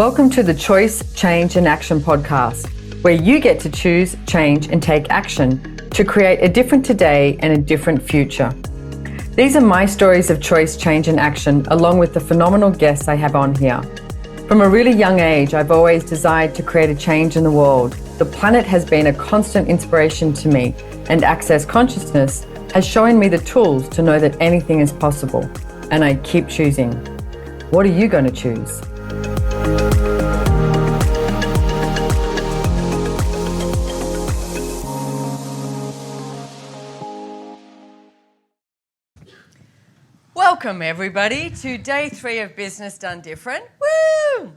Welcome to the Choice, Change and Action podcast, where you get to choose, change and take action to create a different today and a different future. These are my stories of choice, change and action, along with the phenomenal guests I have on here. From a really young age, I've always desired to create a change in the world. The planet has been a constant inspiration to me, and Access Consciousness has shown me the tools to know that anything is possible. And I keep choosing. What are you going to choose? Welcome everybody to day 3 of Business Done Different. Woo!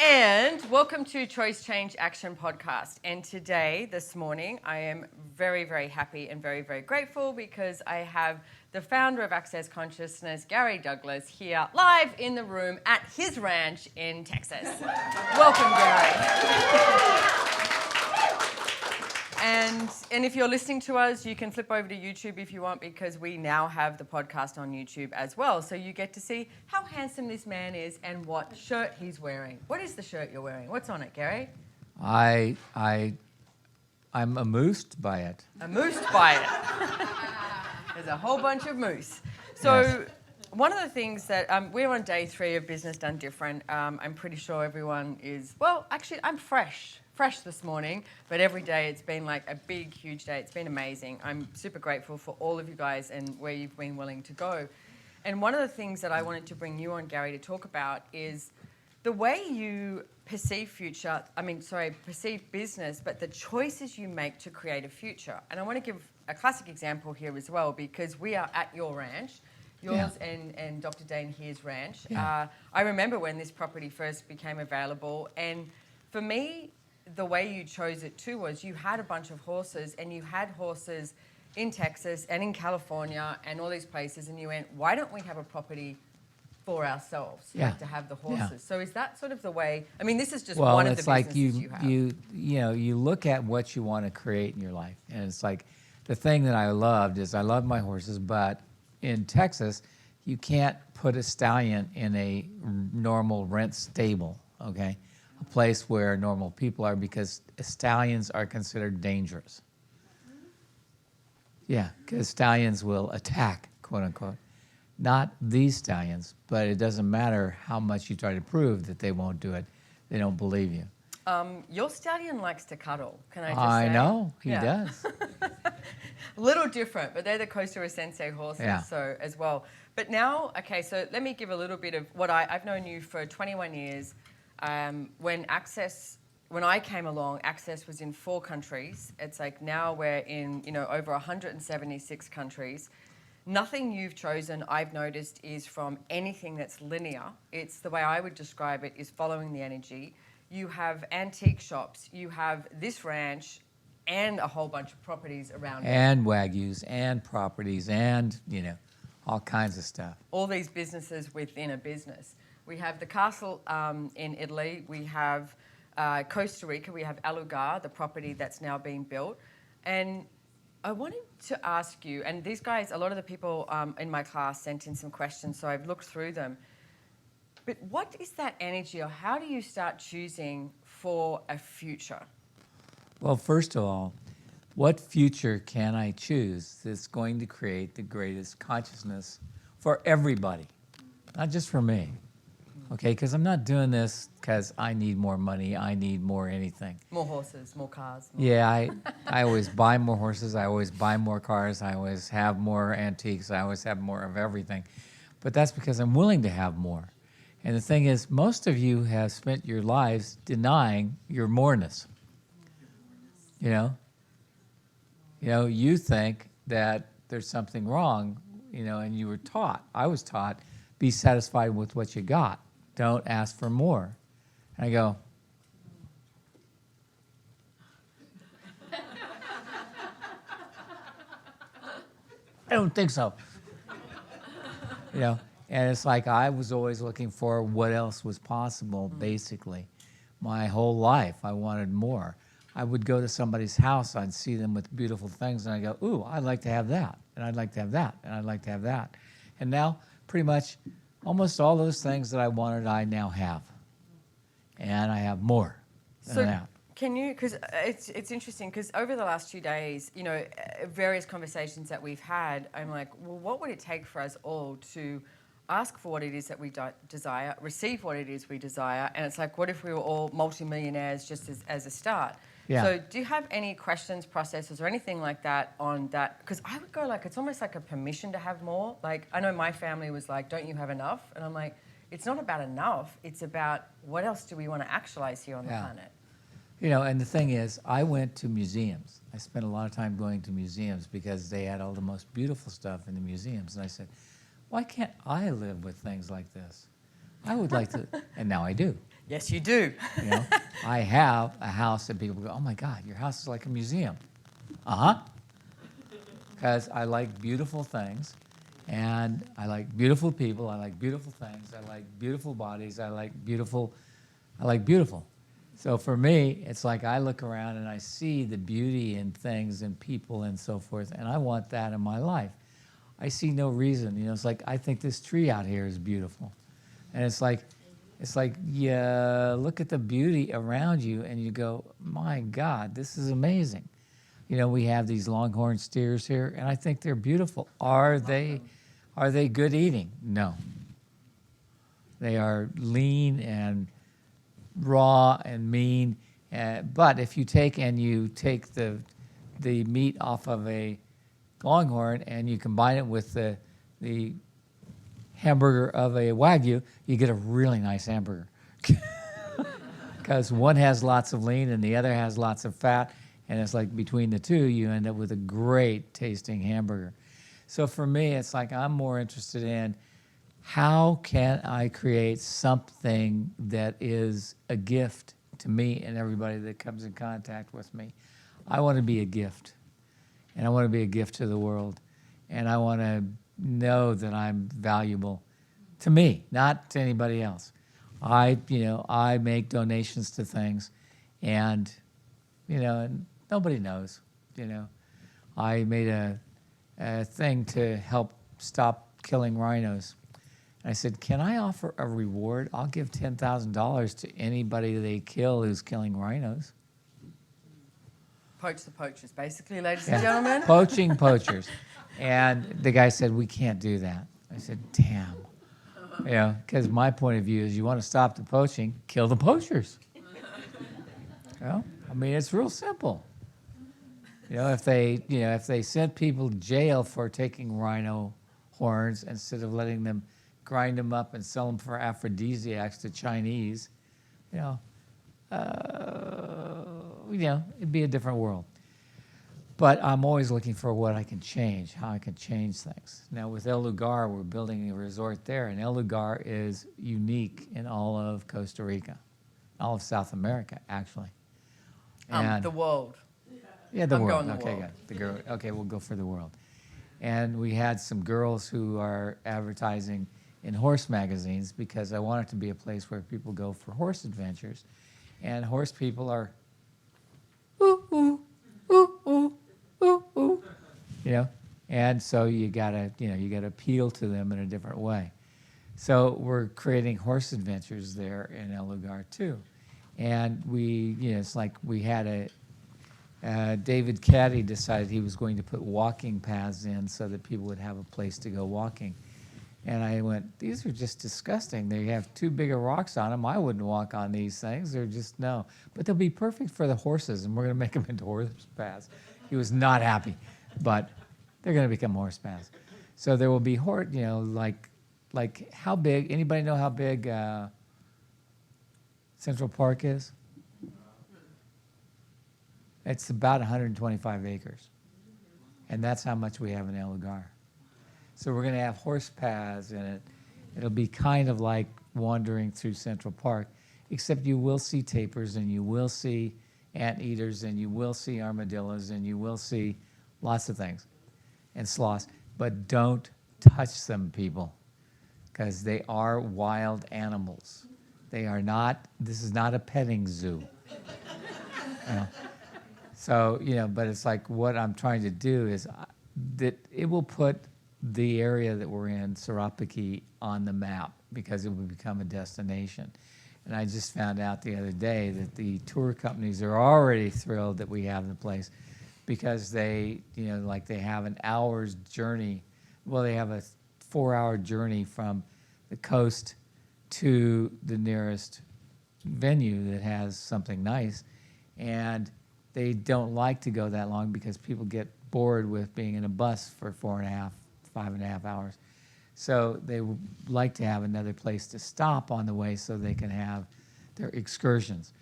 And welcome to Choice, Change, Action podcast. And today, this morning, I am very, very happy and very, very grateful because I have the founder of Access Consciousness, Gary Douglas, here live in the room at his ranch in Texas. Welcome, Gary. And if you're listening to us, you can flip over to YouTube if you want, because we now have the podcast on YouTube as well. So you get to see how handsome this man is and what shirt he's wearing. What is the shirt you're wearing? What's on it, Gary? I'm amused by it. Amused by it. There's a whole bunch of moose. So yes. One of the things that we're on day 3 of Business Done Different. I'm pretty sure everyone is, well, actually, I'm fresh this morning, but every day it's been like a big, huge day. It's been amazing. I'm super grateful for all of you guys and where you've been willing to go. And one of the things that I wanted to bring you on, Gary, to talk about is the way you perceive perceive business, but the choices you make to create a future. And I want to give a classic example here as well, because we are at your ranch, yours and Dr. Dane here's ranch. Yeah. I remember when this property first became available, and for me, the way you chose it too was you had a bunch of horses, and you had horses in Texas and in California and all these places, and you went, why don't we have a property for ourselves to have the horses? Yeah. So is that sort of the way? I mean, this is just one of the businesses you have. You look at what you want to create in your life, and it's like the thing that I loved is I love my horses, but in Texas, you can't put a stallion in a normal rent stable, okay? A place where normal people are, because stallions are considered dangerous. Yeah, because stallions will attack, quote unquote. Not these stallions, but it doesn't matter how much you try to prove that they won't do it. They don't believe you. Your stallion likes to cuddle, can I just say? I know, he does. A little different, but they're the Costa Ricense horses, so as well. But now, okay, so let me give a little bit of what I've known you for 21 years. When I came along, Access was in 4 countries. It's like now we're in, over 176 countries. Nothing you've chosen, I've noticed, is from anything that's linear. It's the way I would describe it is following the energy. You have antique shops, you have this ranch, and a whole bunch of properties around it. And Wagyus, and properties, and, all kinds of stuff. All these businesses within a business. We have the castle in Italy. We have Costa Rica. We have Alugar, the property that's now being built. And I wanted to ask you, and these guys, a lot of the people in my class sent in some questions, so I've looked through them. But what is that energy, or how do you start choosing for a future? Well, first of all, what future can I choose that's going to create the greatest consciousness for everybody, not just for me? Okay, because I'm not doing this because I need more money, I need more anything. More horses, more cars. I always buy more horses, I always buy more cars, I always have more antiques, I always have more of everything. But that's because I'm willing to have more. And the thing is, most of you have spent your lives denying your moreness. You think that there's something wrong, and you were taught, I was taught, be satisfied with what you got. Don't ask for more. And I go, I don't think so. And it's like I was always looking for what else was possible, basically. My whole life, I wanted more. I would go to somebody's house, I'd see them with beautiful things, and I'd go, ooh, I'd like to have that, and I'd like to have that, and I'd like to have that. And now, pretty much, almost all those things that I wanted, I now have. And I have more than So that. can you, because it's interesting, because over the last 2 days, you know, various conversations that we've had, I'm like, well, what would it take for us all to ask for what it is that we desire, receive what it is we desire, and it's like, what if we were all multimillionaires just as a start? Yeah. So do you have any questions, processes, or anything like that on that? Because I would go like, it's almost like a permission to have more. Like, I know my family was like, don't you have enough? And I'm like, it's not about enough. It's about what else do we want to actualize here on the planet? You know, and the thing is, I went to museums. I spent a lot of time going to museums because they had all the most beautiful stuff in the museums. And I said, why can't I live with things like this? I would like to, and now I do. Yes, you do. You know, I have a house that people go, oh my God, your house is like a museum. Uh-huh. Because I like beautiful things, and I like beautiful people, I like beautiful things, I like beautiful bodies, I like beautiful. So for me, it's like I look around and I see the beauty in things and people and so forth, and I want that in my life. I see no reason, you know, it's like I think this tree out here is beautiful. And it's like, yeah, look at the beauty around you and you go, my God, this is amazing. You know, we have these longhorn steers here, and I think they're beautiful. Are they good eating? No. They are lean and raw and mean. But if you take the meat off of a longhorn and you combine it with the hamburger of a Wagyu, you get a really nice hamburger. Because one has lots of lean and the other has lots of fat, and it's like between the two, you end up with a great tasting hamburger. So for me, it's like I'm more interested in how can I create something that is a gift to me and everybody that comes in contact with me. I want to be a gift, and I want to be a gift to the world, and I want to know that I'm valuable to me, not to anybody else. I make donations to things, and and nobody knows. I made a thing to help stop killing rhinos. And I said, can I offer a reward? I'll give $10,000 to anybody they kill who's killing rhinos. Poach the poachers, basically, ladies and gentlemen. Poaching poachers. And the guy said, we can't do that. I said, damn. Because my point of view is you want to stop the poaching, kill the poachers. I mean, it's real simple. If they sent people to jail for taking rhino horns instead of letting them grind them up and sell them for aphrodisiacs to Chinese, it'd be a different world. But I'm always looking for what I can change, how I can change things. Now with El Lugar, we're building a resort there, and El Lugar is unique in all of Costa Rica, all of South America, actually. And the world. Yeah, the I'm world. going the Okay, world. good. Okay, we'll go for the world. And we had some girls who are advertising in horse magazines because I want it to be a place where people go for horse adventures. And horse people are, ooh, ooh, ooh, ooh, ooh, ooh, and so you gotta appeal to them in a different way. So we're creating horse adventures there in El Lugar too. And it's like we had David Caddy decided he was going to put walking paths in so that people would have a place to go walking. And I went, these are just disgusting. They have too big of rocks on them. I wouldn't walk on these things. They're just, no. But they'll be perfect for the horses, and we're going to make them into horse paths. He was not happy, but they're going to become horse paths. So there will be like how big, anybody know how big Central Park is? It's about 125 acres. And that's how much we have in El Lugar. So we're going to have horse paths in it. It'll be kind of like wandering through Central Park, except you will see tapirs, and you will see anteaters, and you will see armadillos, and you will see lots of things, and sloths. But don't touch them, people, because they are wild animals. They are not, this is not a petting zoo. So, but it's like what I'm trying to do is that it will put the area that we're in, Sarapaki, on the map because it would become a destination. And I just found out the other day that the tour companies are already thrilled that we have the place because they, like they have an hour's journey. Well, they have a 4-hour journey from the coast to the nearest venue that has something nice. And they don't like to go that long because people get bored with being in a bus for 5.5 hours. So they would like to have another place to stop on the way so they can have their excursions.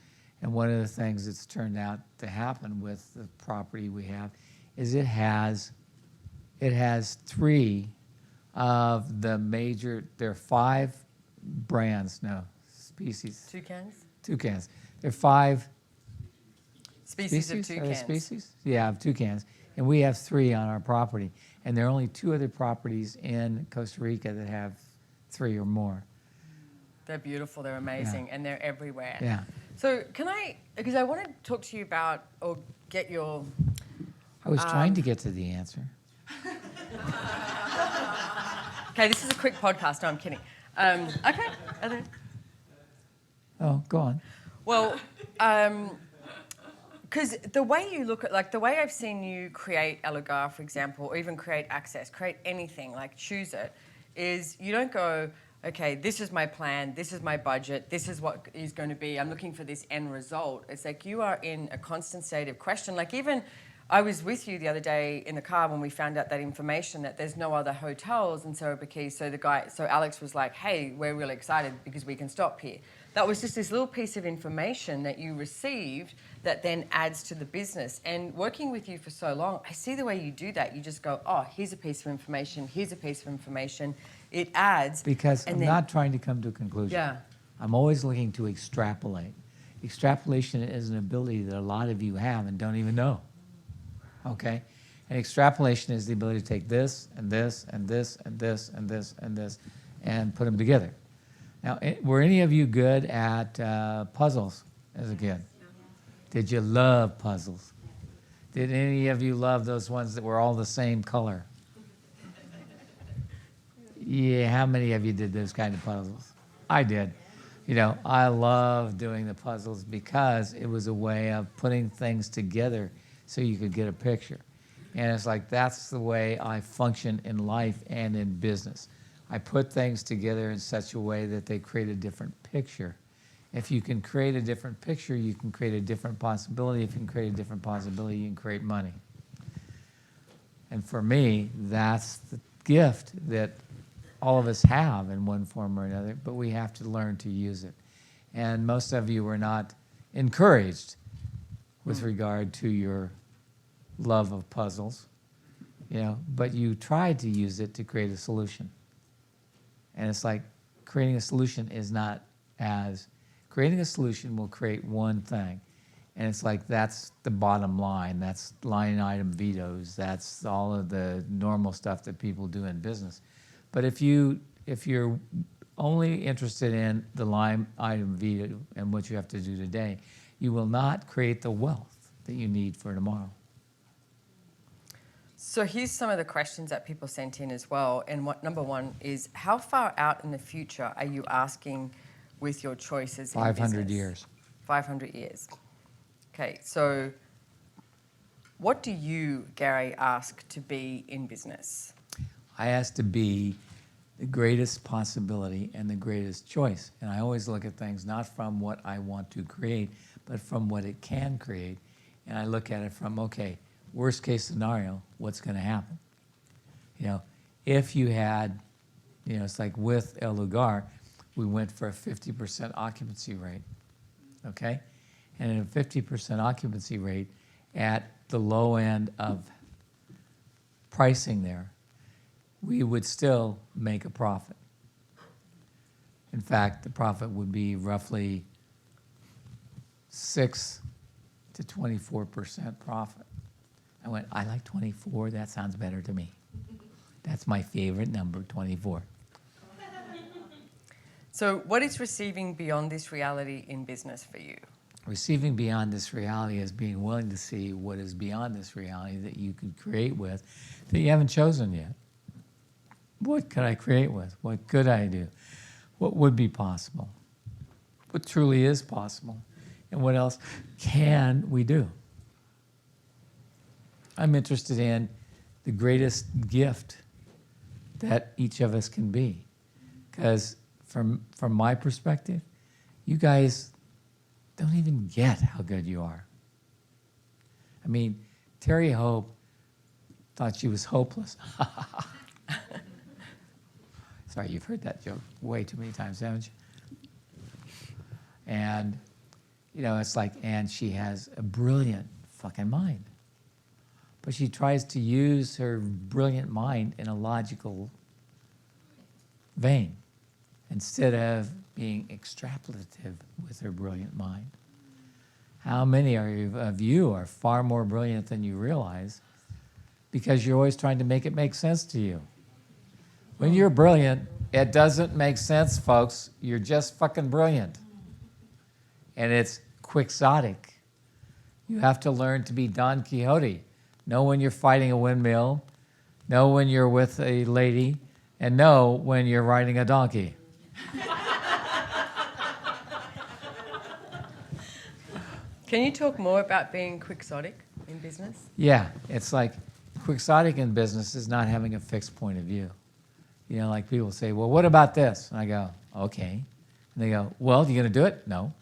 And one of the things that's turned out to happen with the property we have is it has 3 of the major, there are 5 brands, no, species. Toucans. There are 5 species of Are there toucans. species? Yeah, of toucans. And we have 3 on our property. And there are only 2 other properties in Costa Rica that have 3 or more. They're beautiful, they're amazing, and they're everywhere. Yeah. So because I want to talk to you about, or get your... I was trying to get to the answer. Okay, this is a quick podcast. No, I'm kidding. Okay. Oh, go on. Well, because the way you look at, like the way I've seen you create Elugar, for example, or even create Access, create anything, like choose it, is you don't go, okay, this is my plan, this is my budget, this is what is going to be, I'm looking for this end result. It's like you are in a constant state of question. Like even I was with you the other day in the car when we found out that information that there's no other hotels in Sarapaki. So Alex was like, hey, we're really excited because we can stop here. That was just this little piece of information that you received that then adds to the business. And working with you for so long, I see the way you do that. You just go, oh, here's a piece of information, here's a piece of information. It adds. Because I'm not trying to come to a conclusion. Yeah. I'm always looking to extrapolate. Extrapolation is an ability that a lot of you have and don't even know. Okay? And extrapolation is the ability to take this and this and this and this and this and this and put them together. Now, were any of you good at puzzles as a kid? Did you love puzzles? Did any of you love those ones that were all the same color? Yeah, how many of you did those kind of puzzles? I did. I love doing the puzzles because it was a way of putting things together so you could get a picture. And it's like that's the way I function in life and in business. I put things together in such a way that they create a different picture. If you can create a different picture, you can create a different possibility. If you can create a different possibility, you can create money. And for me, that's the gift that all of us have in one form or another, but we have to learn to use it. And most of you were not encouraged with regard to your love of puzzles, but you tried to use it to create a solution. And it's like creating a solution creating a solution will create one thing. And it's like that's the bottom line. That's line item vetoes. That's all of the normal stuff that people do in business. But if you're only interested in the line item veto and what you have to do today, you will not create the wealth that you need for tomorrow. So here's some of the questions that people sent in as well. And number one is, how far out in the future are you asking with your choices in 500 business? years. 500 years. Okay, so what do you, Gary, ask to be in business? I ask to be the greatest possibility and the greatest choice. And I always look at things not from what I want to create, but from what it can create. And I look at it from, okay, worst case scenario, what's going to happen? If you had, it's like with El Lugar, we went for a 50% occupancy rate, okay? And at a 50% occupancy rate at the low end of pricing there, we would still make a profit. In fact, the profit would be roughly 6 to 24% profit. I went, I like 24, that sounds better to me. That's my favorite number, 24. So what is receiving beyond this reality in business for you? Receiving beyond this reality is being willing to see what is beyond this reality that you could create with that you haven't chosen yet. What could I create with? What could I do? What would be possible? What truly is possible? And what else can we do? I'm interested in the greatest gift that each of us can be. Because from my perspective, you guys don't even get how good you are. I mean, Terry Hope thought she was hopeless. Sorry, you've heard that joke way too many times, haven't you? And, you know, it's like, and she has a brilliant fucking mind. But she tries to use her brilliant mind in a logical vein instead of being extrapolative with her brilliant mind. How many of you are far more brilliant than you realize because you're always trying to make it make sense to you? When you're brilliant, it doesn't make sense, folks. You're just fucking brilliant. And it's quixotic. You have to learn to be Don Quixote. Know when you're fighting a windmill, know when you're with a lady, and know when you're riding a donkey. Can you talk more about being quixotic in business? Yeah, it's like quixotic in business is not having a fixed point of view. You know, like people say, well, what about this? And I go, okay. And they go, well, you going to do it? No.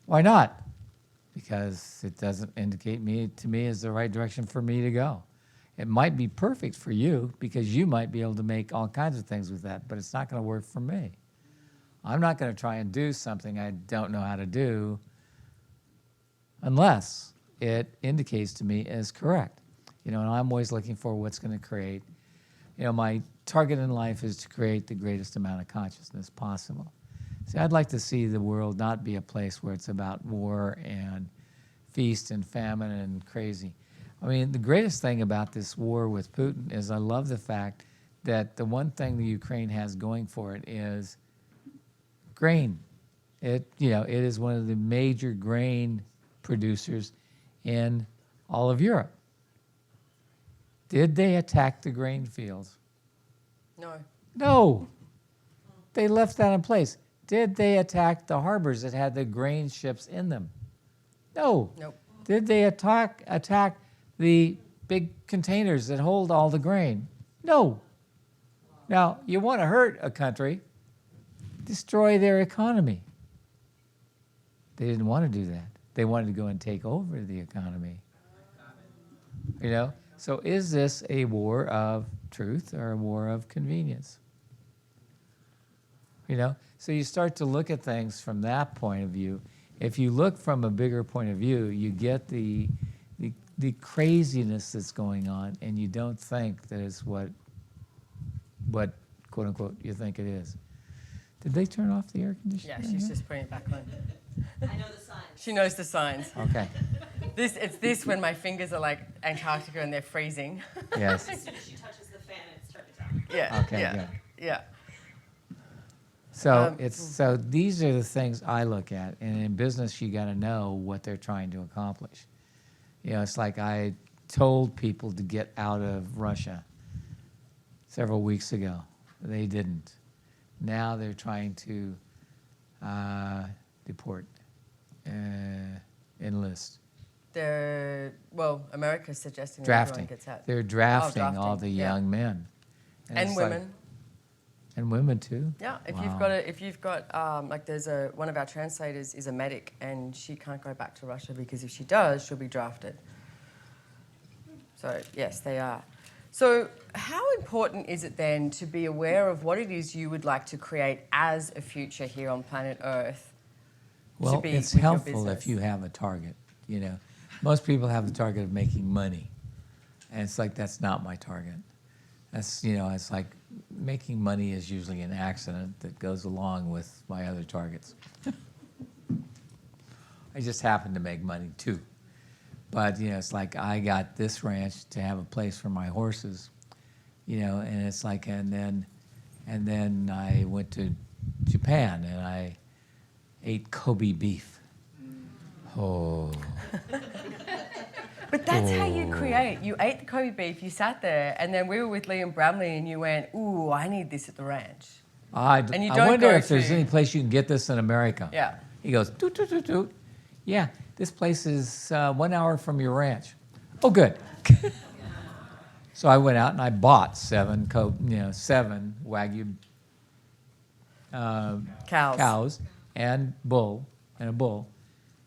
Why not? Because it doesn't indicate to me as the right direction for me to go. It might be perfect for you because you might be able to make all kinds of things with that, but it's not going to work for me. I'm not going to try and do something I don't know how to do unless it indicates to me as correct. You know, and I'm always looking for what's going to create. You know, my target in life is to create the greatest amount of consciousness possible. See, I'd like to see the world not be a place where it's about war and feast and famine and crazy. I mean, the greatest thing about this war with Putin is I love the fact that the one thing the Ukraine has going for it is grain. It is one of the major grain producers in all of Europe. Did they attack the grain fields? No. No. They left that in place. Did they attack the harbors that had the grain ships in them? No. Nope. Did they attack the big containers that hold all the grain? No. Now, you want to hurt a country, destroy their economy. They didn't want to do that. They wanted to go and take over the economy. You know? So is this a war of truth or a war of convenience? You know? So you start to look at things from that point of view. If you look from a bigger point of view, you get the craziness that's going on, and you don't think that it's what quote unquote you think it is. Did they turn off the air conditioner? Yeah, she's just putting it back on. I know the signs. She knows the signs. Okay. It's this when my fingers are like Antarctica and they're freezing. Yes. As soon as she touches the fan, it starts to tap. Yeah. Okay, Yeah. good. Yeah. So so these are the things I look at, and in business you got to know what they're trying to accomplish. You know, it's like I told people to get out of Russia several weeks ago. They didn't. Now they're trying to deport, enlist. America's suggesting that Drafting. everyone gets out. They're drafting all drafting, the yeah. young men. And it's like- women. and women too? Yeah, if Wow. you've got like there's one of our translators is a medic and she can't go back to Russia because if she does, she'll be drafted. So yes, they are. So how important is it then to be aware of what it is you would like to create as a future here on planet Earth? Well, be it's with your helpful business? if you have a target, you know. Most people have the target of making money. And it's like, that's not my target. That's, you know, it's like making money is usually an accident that goes along with my other targets. I just happen to make money too. But, you know, it's like I got this ranch to have a place for my horses, you know, and it's like, and then I went to Japan and I ate Kobe beef. Oh. But that's how you create. You ate the Kobe beef, you sat there, and then we were with Liam Bramley, and you went, "Ooh, I need this at the ranch." And you I don't wonder go if there's to- any place you can get this in America. Yeah. He goes, toot, toot, toot, toot. Yeah, this place is 1 hour from your ranch. Oh, good. So I went out and I bought 7 Wagyu cows and a bull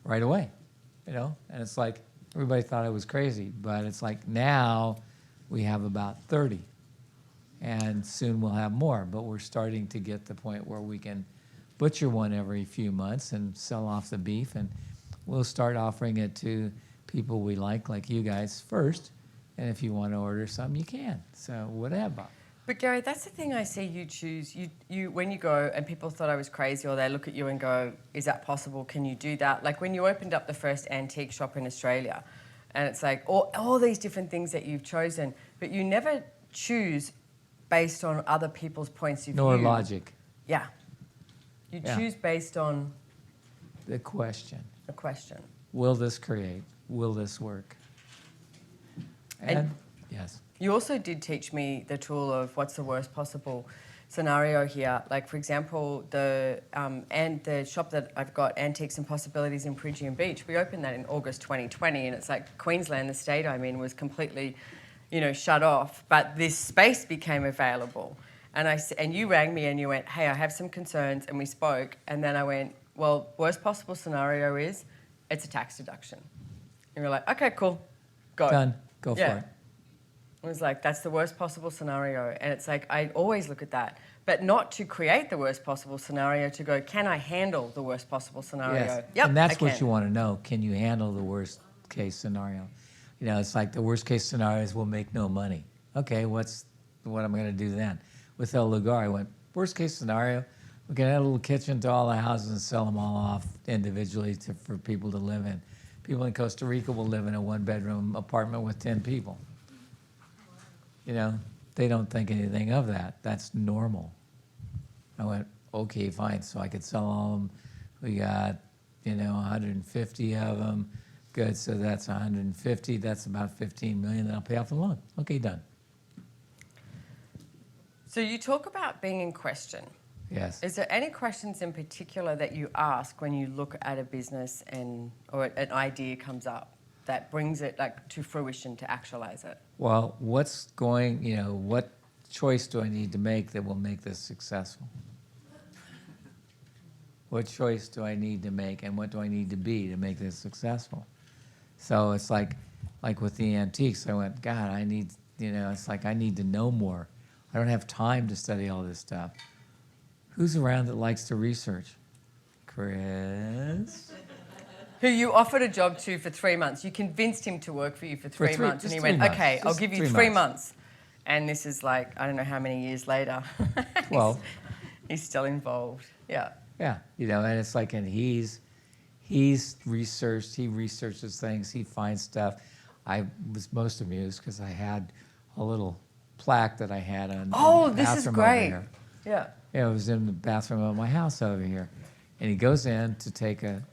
right away, and it's like everybody thought I was crazy, but it's like now we have about 30, and soon we'll have more, but we're starting to get to the point where we can butcher one every few months and sell off the beef, and we'll start offering it to people we like you guys first, and if you want to order some, you can. So whatever. But Gary, that's the thing I see you choose. You when you go and people thought I was crazy, or they look at you and go, "Is that possible? Can you do that?" Like when you opened up the first antique shop in Australia, and it's like all these different things that you've chosen, but you never choose based on other people's points of view. Nor logic. Yeah. You choose based on the question. a question. Will this create? Will this work? And yes. You also did teach me the tool of what's the worst possible scenario here. Like, for example, the shop that I've got, Antiques and Possibilities in Peregian Beach, we opened that in August 2020, and it's like Queensland, the state I'm in, was completely, shut off. But this space became available. And you rang me and you went, "Hey, I have some concerns," and we spoke. And then I went, "Well, worst possible scenario is it's a tax deduction." And you're like, "Okay, cool, go." Done. Go for it. It was like, that's the worst possible scenario. And it's like, I always look at that. But not to create the worst possible scenario, to go, can I handle the worst possible scenario? Yes. Yep, And that's I what can. you want to know. Can you handle the worst case scenario? It's like the worst case scenario is we'll make no money. Okay, what am I going to do then? With El Lugar, I went, worst case scenario, we can add a little kitchen to all the houses and sell them all off individually for people to live in. People in Costa Rica will live in a 1-bedroom apartment with 10 people. They don't think anything of that. That's normal. I went, okay, fine. So I could sell all of them. We got, 150 of them. Good, so that's 150. That's about 15 million. Then I'll pay off the loan. Okay, done. So you talk about being in question. Yes. Is there any questions in particular that you ask when you look at a business or an idea comes up that brings it to fruition, to actualize it? Well, what choice do I need to make that will make this successful? What choice do I need to make, and what do I need to be to make this successful? So it's like with the antiques, I went, God, I need, it's like I need to know more. I don't have time to study all this stuff. Who's around that likes to research? Chris? Who you offered a job to for 3 months. You convinced him to work for you for 3 months. And he went, okay, I'll give you 3 months. And this is I don't know how many years later. Well. He's still involved. Yeah. Yeah, and it's like, and he's researched, he researches things, he finds stuff. I was most amused because I had a little plaque that I had on Oh, the this bathroom is great. over here. Yeah. Yeah, it was in the bathroom of my house over here. And he goes in to take a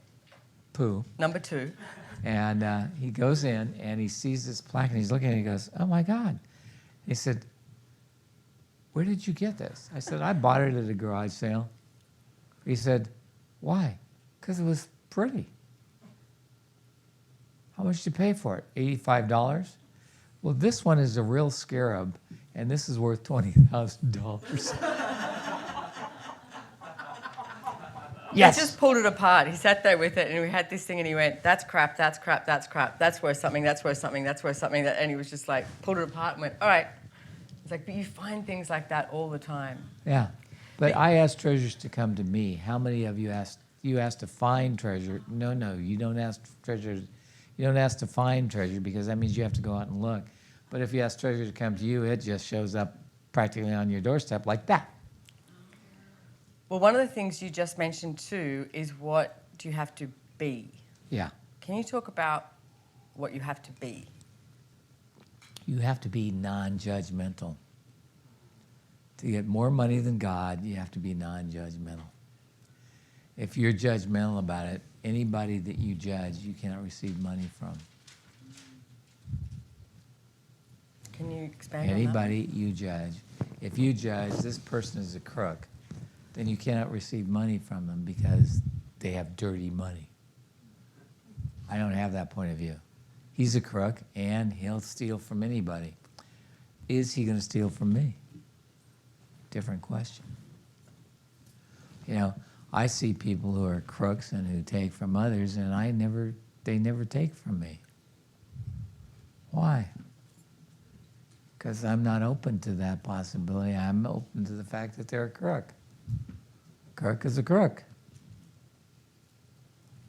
poo. Number 2. And he goes in and he sees this plaque and he's looking at it and he goes, oh my God. He said, where did you get this? I said, I bought it at a garage sale. He said, why? Because it was pretty. How much did you pay for it? $85? Well, this one is a real scarab, and this is worth $20,000. Yes. He just pulled it apart. He sat there with it, and we had this thing, and he went, that's crap, that's crap, that's crap. That's worth something, that's worth something, that's worth something. And he was just like, pulled it apart and went, all right. It's like, but you find things like that all the time. Yeah. But I asked treasures to come to me. How many of you asked? You asked to find treasure. No, you don't ask treasures. You don't ask to find treasure because that means you have to go out and look. But if you ask treasure to come to you, it just shows up practically on your doorstep like that. Well, one of the things you just mentioned too is what do you have to be? Yeah. Can you talk about what you have to be? You have to be non-judgmental. To get more money than God, you have to be non-judgmental. If you're judgmental about it, anybody that you judge, you cannot receive money from. Can you expand on Anybody you judge. If you judge this person is a crook, then you cannot receive money from them because they have dirty money. I don't have that point of view. He's a crook, and he'll steal from anybody. Is he going to steal from me? Different question. You know, I see people who are crooks and who take from others, and they never take from me. Why? Because I'm not open to that possibility. I'm open to the fact that they're a crook. Crook is a crook.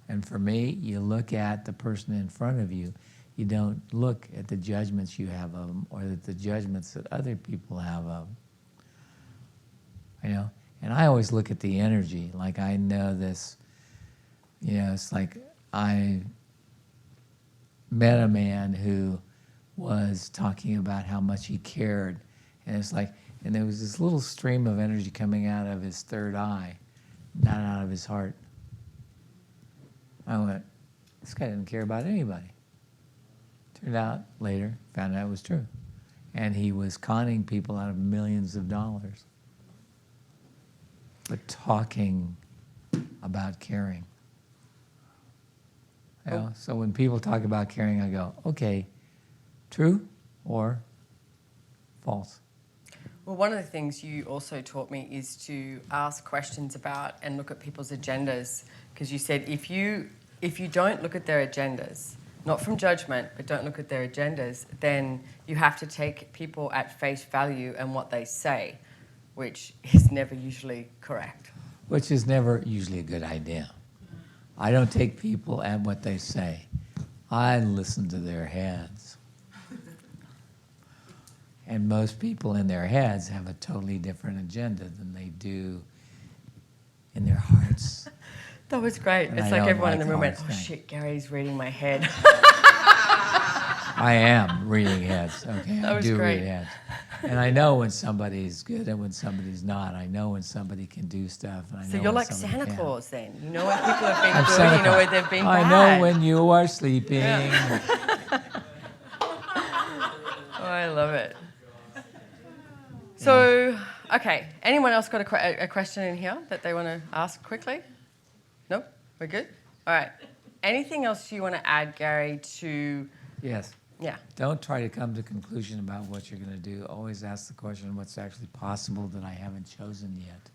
And for me, you look at the person in front of you. You don't look at the judgments you have of them or at the judgments that other people have of them. You know? And I always look at the energy. Like I know this, you know, it's like I met a man who was talking about how much he cared. And it's like, and there was this little stream of energy coming out of his third eye, not out of his heart. I went, this guy didn't care about anybody. Turned out later, found out it was true. And he was conning people out of millions of dollars. But talking about caring. You know, so when people talk about caring, I go, okay, true or false? Well, one of the things you also taught me is to ask questions about and look at people's agendas, because you said if you don't look at their agendas, not from judgment, but don't look at their agendas, then you have to take people at face value and what they say, which is never usually correct. Which is never usually a good idea. I don't take people at what they say. I listen to their heads. And most people in their heads have a totally different agenda than they do in their hearts. That was great. And it's I like don't everyone in like the room went, hard oh things. shit, Gary's reading my head. I am reading heads, okay? That I was do great. read heads. And I know when somebody's good and when somebody's not. I know when somebody can do stuff. And I know So you're when like somebody Santa can't. Claus then. You know when people have been I'm good, Santa you know Claus. when they've been I bad. know when you are sleeping. Oh, I love it. So, okay, anyone else got a question in here that they want to ask quickly? No? We're good? All right. Anything else you want to add, Gary, to... Yes. Yeah. Don't try to come to a conclusion about what you're going to do. Always ask the question, what's actually possible that I haven't chosen yet?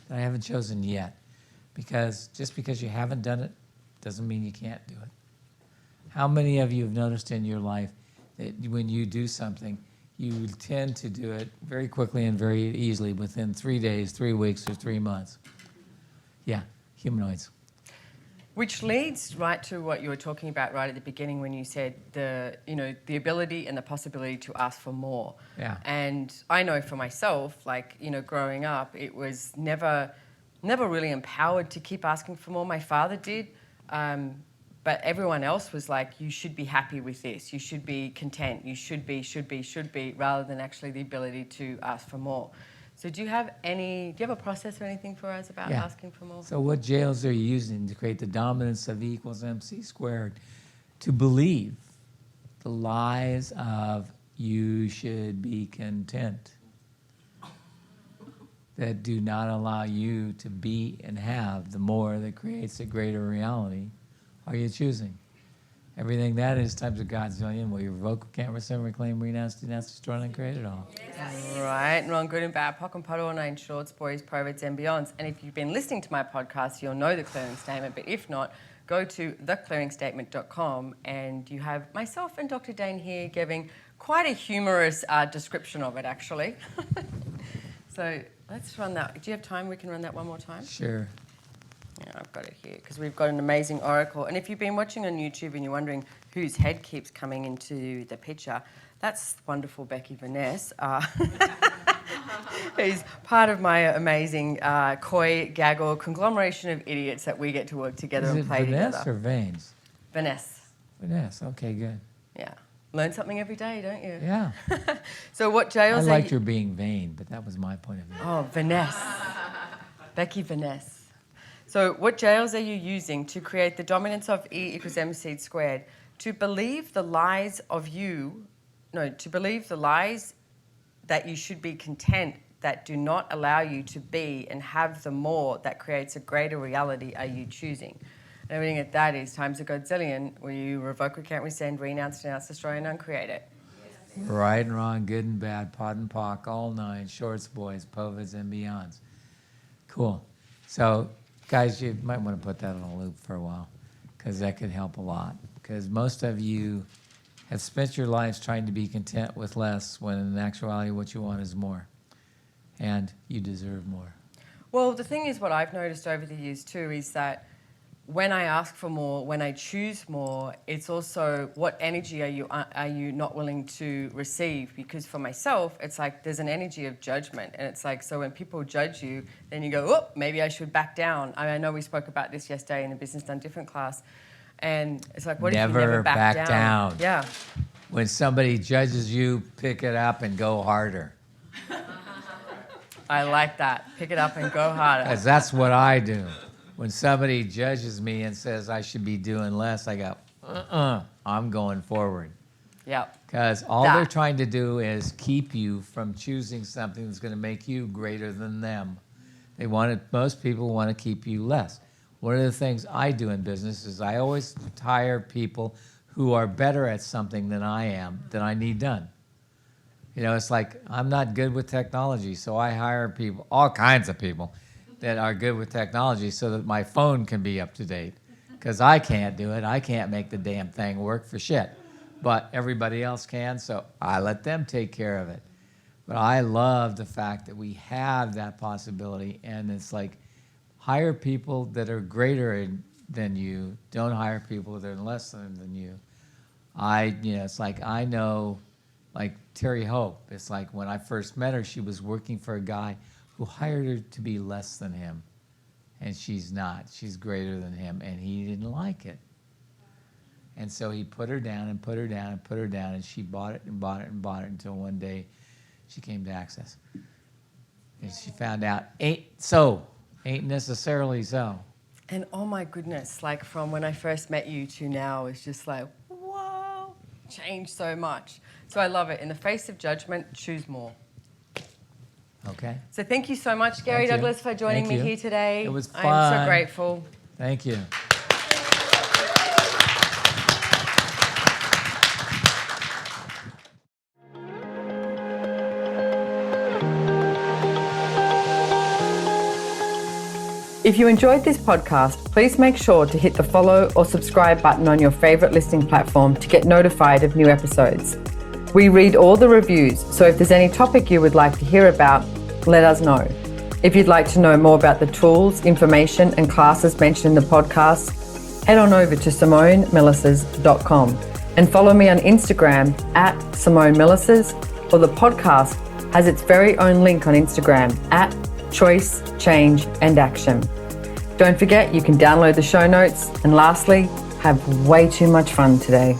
That I haven't chosen yet. Because just because you haven't done it doesn't mean you can't do it. How many of you have noticed in your life that when you do something, you tend to do it very quickly and very easily within 3 days, 3 weeks, or 3 months? Yeah, humanoids. Which leads right to what you were talking about right at the beginning when you said the ability and the possibility to ask for more. Yeah. And I know for myself, like, growing up, it was never really empowered to keep asking for more. My father did, but everyone else was like, you should be happy with this. You should be content. You should be, rather than actually the ability to ask for more. So do you have a process or anything for us about asking for more? So what jails are you using to create the dominance of E equals MC squared? To believe the lies of you should be content that do not allow you to be and have the more that creates a greater reality are you choosing? Everything that is times a Godzillion, will you revoke, can't rescind, reclaim, renounce, denounce, destroy, and create it all. Yes. Right, wrong, good and bad, POC and POD, all nine shorts, boys, perverts, and beyonds. And if you've been listening to my podcast, you'll know the clearing statement. But if not, go to theclearingstatement.com and you have myself and Dr. Dane here giving quite a humorous description of it, actually. So let's run that. Do you have time? We can run that one more time? Sure. Yeah, I've got it here because we've got an amazing oracle. And if you've been watching on YouTube and you're wondering whose head keeps coming into the picture, that's wonderful Becky Vanessa, who's part of my amazing koi gaggle conglomeration of idiots that we get to work together and play together. Is it Vanessa or Veins? Vanessa. Vanessa, okay, good. Yeah. Learn something every day, don't you? Yeah. So what I jails are liked you... her being vain, but that was my point of view. Oh, Vanessa. Becky Vanessa. So what jails are you using to create the dominance of E equals MC squared? To believe the lies of you to believe the lies that you should be content that do not allow you to be and have the more that creates a greater reality are you choosing. And everything at that is times a godzillion, where you revoke, recant, rescind, renounce, denounce, destroy, and uncreate it. Right and wrong, good and bad, pod and pock, all nine, shorts, boys, povids, and beyonds. Cool. So, guys, you might want to put that on a loop for a while, because that could help a lot. Because most of you have spent your lives trying to be content with less, when in actuality what you want is more. And you deserve more. Well, the thing is, what I've noticed over the years too is that when I ask for more, when I choose more, it's also what energy are you not willing to receive? Because for myself, it's like there's an energy of judgment, and it's like, so when people judge you, then you go, oh, maybe I should back down. I know we spoke about this yesterday in the Business Done Different class, and it's like, what if you never back down? Yeah. When somebody judges you, pick it up and go harder. I like that. Pick it up and go harder. Because that's what I do. When somebody judges me and says I should be doing less, I go, I'm going forward. Yep. Because all they're trying to do is keep you from choosing something that's going to make you greater than them. Most people want to keep you less. One of the things I do in business is I always hire people who are better at something than I am, that I need done. You know, it's like I'm not good with technology, so I hire people, all kinds of people, that are good with technology so that my phone can be up to date. Because I can't do it. I can't make the damn thing work for shit. But everybody else can, so I let them take care of it. But I love the fact that we have that possibility, and it's like, hire people that are greater than you. Don't hire people that are less than you. It's like I know, like Terry Hope. It's like when I first met her, she was working for a guy who hired her to be less than him. And she's not. She's greater than him, and he didn't like it. And so he put her down and put her down and put her down, and she bought it and bought it and bought it until one day she came to Access. And she found out, ain't necessarily so. And oh my goodness, like from when I first met you to now, it's just like, whoa, changed so much. So I love it. In the face of judgment, choose more. Okay. So thank you so much, Gary Douglas, for joining me here today. It was fun. I'm so grateful. Thank you. If you enjoyed this podcast, please make sure to hit the follow or subscribe button on your favorite listening platform to get notified of new episodes. We read all the reviews, so if there's any topic you would like to hear about, let us know. If you'd like to know more about the tools, information, and classes mentioned in the podcast, head on over to SimoneMilasas.com and follow me on Instagram at Simone Milasas, or the podcast has its very own link on Instagram at Choice, Change, and Action. Don't forget, you can download the show notes, and lastly, have way too much fun today.